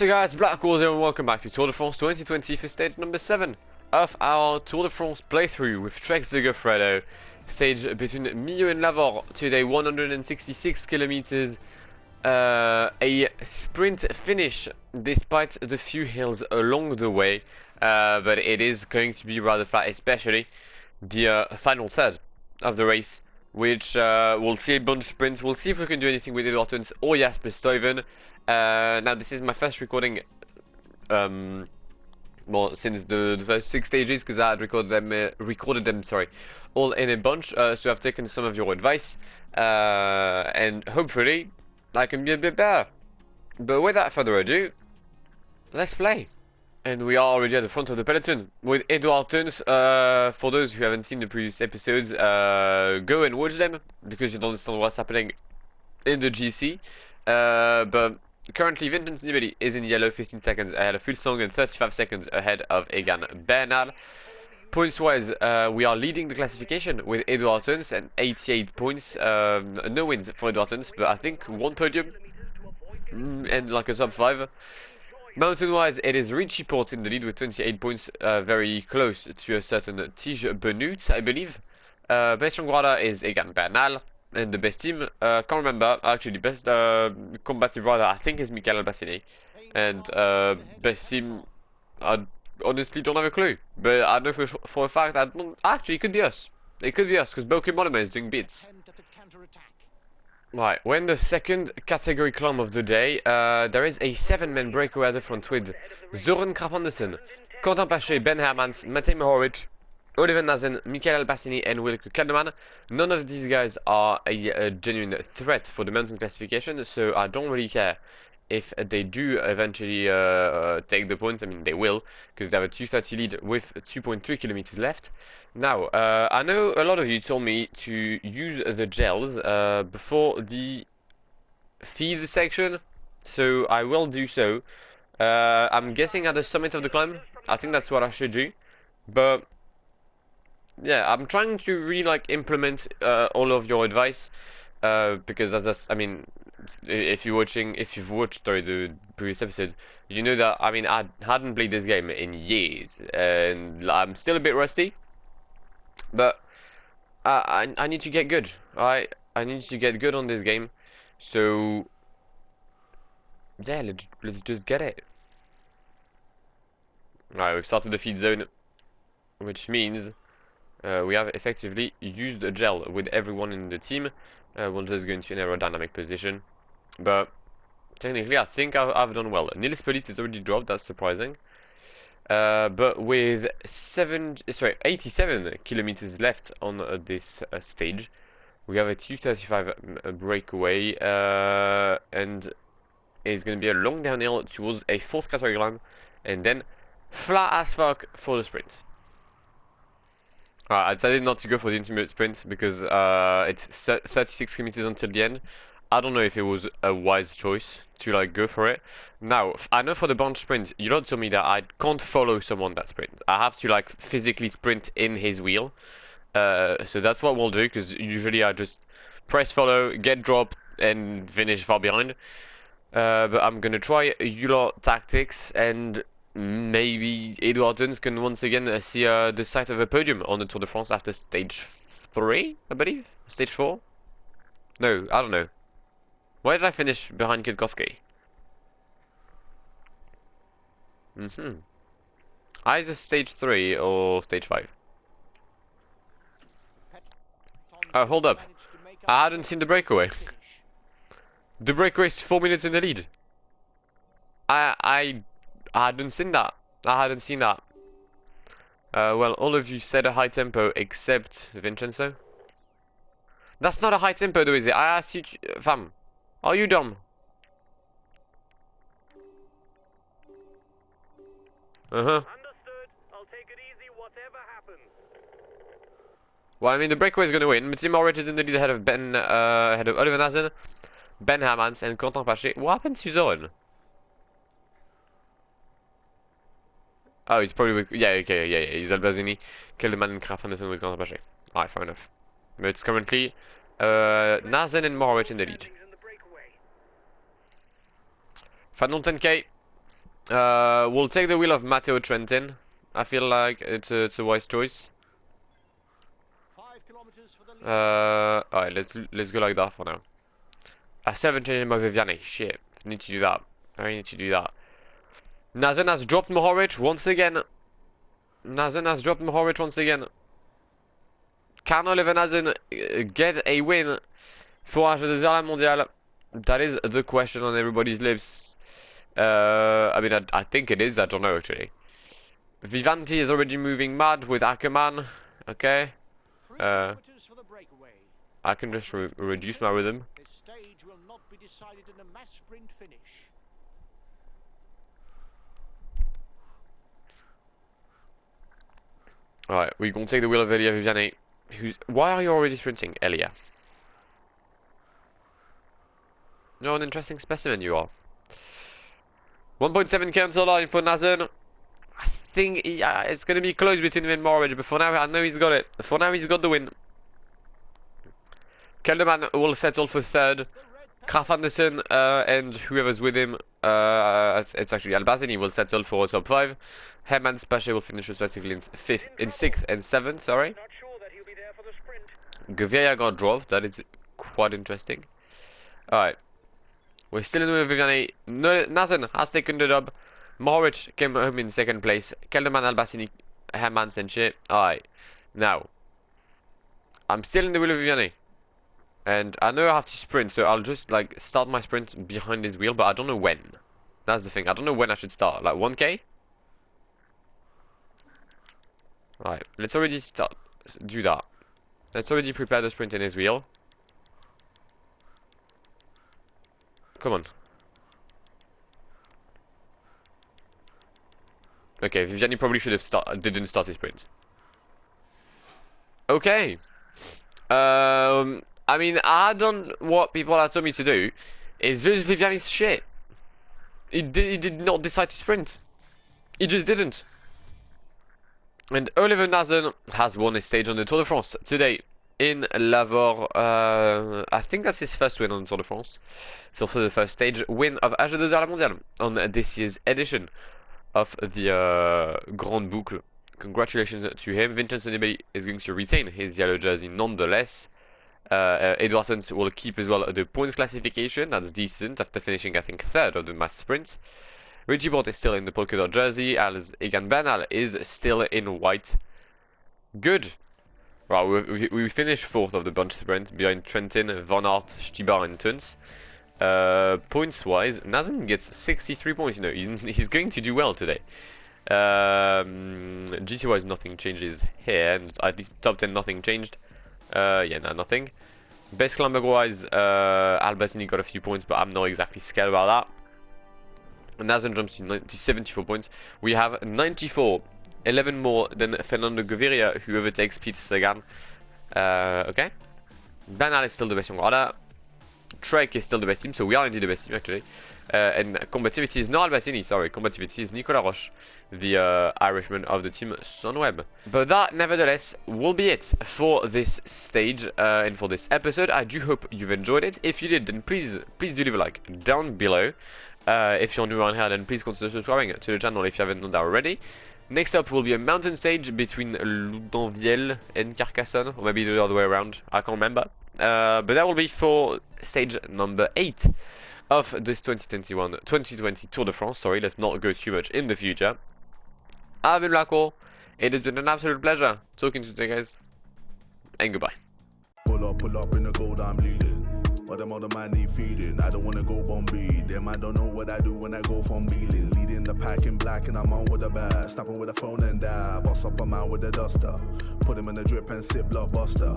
So guys, Black Wars here and welcome back to Tour de France 2020 for stage number 7 of our Tour de France playthrough with Trek Segafredo. Stage between Millau and Lavaur, today 166 kilometers, a sprint finish despite the few hills along the way, but it is going to be rather flat, especially the final third of the race, which we'll see a bunch of sprints. We'll see if we can do anything with Liège-Bastogne or Liège-Bastogne. Now this is my first recording, well, since the first 6 stages, because I had recorded them, sorry, all in a bunch. So I've taken some of your advice, and hopefully I can be a bit better. But without further ado, let's play. And we are already at the front of the peloton with Edouard Turns. For those who haven't seen the previous episodes, go and watch them because you don't understand what's happening in the GC. But currently Vincent Nibali is in yellow, 15 seconds ahead of Fulsang and 35 seconds ahead of Egan Bernal. Points wise, we are leading the classification with Edouard Turns and 88 points. No wins for Edouard Turns, but I think one podium and like a sub 5. Mountain wise, it is Richie Porte in the lead with 28 points, very close to a certain Tige Benut, I believe. Best rider is Egan Bernal, and the best team, can't remember, actually the best combative rider I think is Michael Bassini, and best team, I honestly don't have a clue, but I know for a fact that, actually it could be us, because Bokeh Monomer is doing bits. Right, we're in the second category climb of the day. There is a 7-man breakaway at the front with Zoran Krap-Andersen, Quentin Paché, Ben Hermans, Matej Mohoric, Oliver Nazen, Michael Bassini and Wilke Kelderman. None of these guys are a genuine threat for the mountain classification, so I don't really care if they do eventually take the points. I mean, they will, because they have a 2:30 lead with 2.3 kilometers left. Now, I know a lot of you told me to use the gels before the feed section, so I will do so. I'm guessing at the summit of the climb. I think that's what I should do, but yeah, I'm trying to really like implement all of your advice, because I mean, if you've watched the previous episode, you know that I mean I hadn't played this game in years, and I'm still a bit rusty. But I need to get good. I need to get good on this game. So yeah, let's just get it. Alright, we've started the feed zone, which means we have effectively used a gel with everyone in the team. We'll just go into an aerodynamic position, but technically I think I've done well. Nils Pollitt is already dropped, that's surprising. But with 87 kilometers left on this stage, we have a 2:35 breakaway, and it's going to be a long downhill towards a 4th category climb, and then flat as fuck for the sprint. I decided not to go for the intermediate sprint because it's 36 kilometers until the end. I don't know if it was a wise choice to like go for it. Now, I know for the bunch sprint, you don't tell me that I can't follow someone that sprints. I have to like physically sprint in his wheel. So that's what we'll do, because usually I just press follow, get dropped, and finish far behind. But I'm gonna try Euler tactics, and maybe Edouard Turns can once again see the sight of a podium on the Tour de France after stage 3, I believe? Stage 4? No, I don't know. Why did I finish behind Kwiatkowski? Either stage 3 or stage 5. Oh, hold up. I hadn't seen the breakaway. The breakaway is 4 minutes in the lead. I hadn't seen that. Well, all of you said a high tempo except Vincenzo. That's not a high tempo though, is it? I asked you, fam. Are you dumb? Understood. I'll take it easy, whatever happens. Well, I mean, the breakaway is going to win. Matej Mohoric is in the lead ahead of Oliver Nazen, Ben Hermans, and Quentin Paché. What happened to Zoran? Oh, he's probably with, yeah, okay, yeah, he's Albazini, Kelderman, and Krap-Andersen with Quentin Paché. Alright, fair enough. But it's currently Nazen and Mohoric in the lead. Final 10k. We'll take the wheel of Matteo Trentin. I feel like it's a wise choice. 5 kilometers for the lead. Alright, let's go like that for now. I still haven't changed my Viviani. Shit, need to do that. I need to do that. Nazen has dropped Mohoric once again. Nazen has dropped Mohoric once again. Can Oliver Nazen get a win for Enjoyyyy Mondial? That is the question on everybody's lips. I mean, I think it is. I don't know actually. Vivanti is already moving mad with Ackerman. Okay. 3 kilometers for the breakaway. I can just reduce my rhythm. This stage will not be decided in a mass sprint finish. Alright, we're gonna take the wheel of Elia Viviani. Why are you already sprinting, Elia? You're an interesting specimen, you are. 1.7k until line for Nazen. I think it's gonna be close between him and Mohoric, but for now I know he's got it. For now he's got the win. Kelderman will settle for third. Graf Anderson and whoever's with him, it's actually Albazini, will settle for top 5. Herman Spache will finish respectively in 6th and 7th, sorry. Gaviria got dropped, that is quite interesting. Alright. We're still in the Viviani. Nazen has taken the dub. Mohoric came home in 2nd place. Kelderman, Albazini, Herman, Senche. Alright. Now. I'm still in the wheel of Viviani. And I know I have to sprint, so I'll just like start my sprint behind his wheel, but I don't know when. That's the thing. I don't know when I should start. Like 1k? Alright, let's already do that. Let's already prepare the sprint in his wheel. Come on. Okay, Viviani probably should have didn't start his sprint. Okay. I mean, I done what people had told me to do. It's just Viviani's shit. He did not decide to sprint. He just didn't. And Oliver Nazen has won a stage on the Tour de France today in Lavaur. I think that's his first win on the Tour de France. It's also the first stage win of Enjoyyyy Mondial on this year's edition of the Grande Boucle. Congratulations to him. Vincenzo Nibali is going to retain his yellow jersey nonetheless. Edwardson will keep as well the points classification. That's decent after finishing, I think, 3rd of the mass sprint. Richie Bort is still in the polka dot jersey, as Egan Bernal is still in white. Good. Well, we finished 4th of the bunch sprint behind Trentin, Van Aert, Stibar, and Tuns. Points-wise, Nazen gets 63 points. You know, he's going to do well today. GC-wise, nothing changes here, and at least top 10, nothing changed. Yeah, no, nothing. Best climber-wise, Albazini got a few points, but I'm not exactly scared about that. Nazen jumps to 74 points. We have 94, 11 more than Fernando Gaviria, who overtakes Peter Sagan. Okay. Bernal is still the best young rider. Trek is still the best team, so we are indeed the best team actually. And combativity is not Albazini, sorry, combativity is Nicolas Roche, the Irishman of the team Sunweb. But that, nevertheless, will be it for this stage and for this episode. I do hope you've enjoyed it. If you did, then please do leave a like down below. If you're new around here, then please consider subscribing to the channel if you haven't done that already. Next up will be a mountain stage between Loudanvielle and Carcassonne, or maybe the other way around, I can't remember. But that will be for stage number 8 of this 2020 Tour de France. Sorry, let's not go too much in the future. I've been Lavaur. It has been an absolute pleasure talking to you guys, and goodbye. Pull up in the gold, I'm leading. But them other man need feeding. I don't wanna go Bombay. Them I don't know what I do when I go from dealing. Leading the pack in black and I'm on with the bag. Snapping with a phone and dab. Boss up a man with a duster. Put him in the drip and sip blockbuster.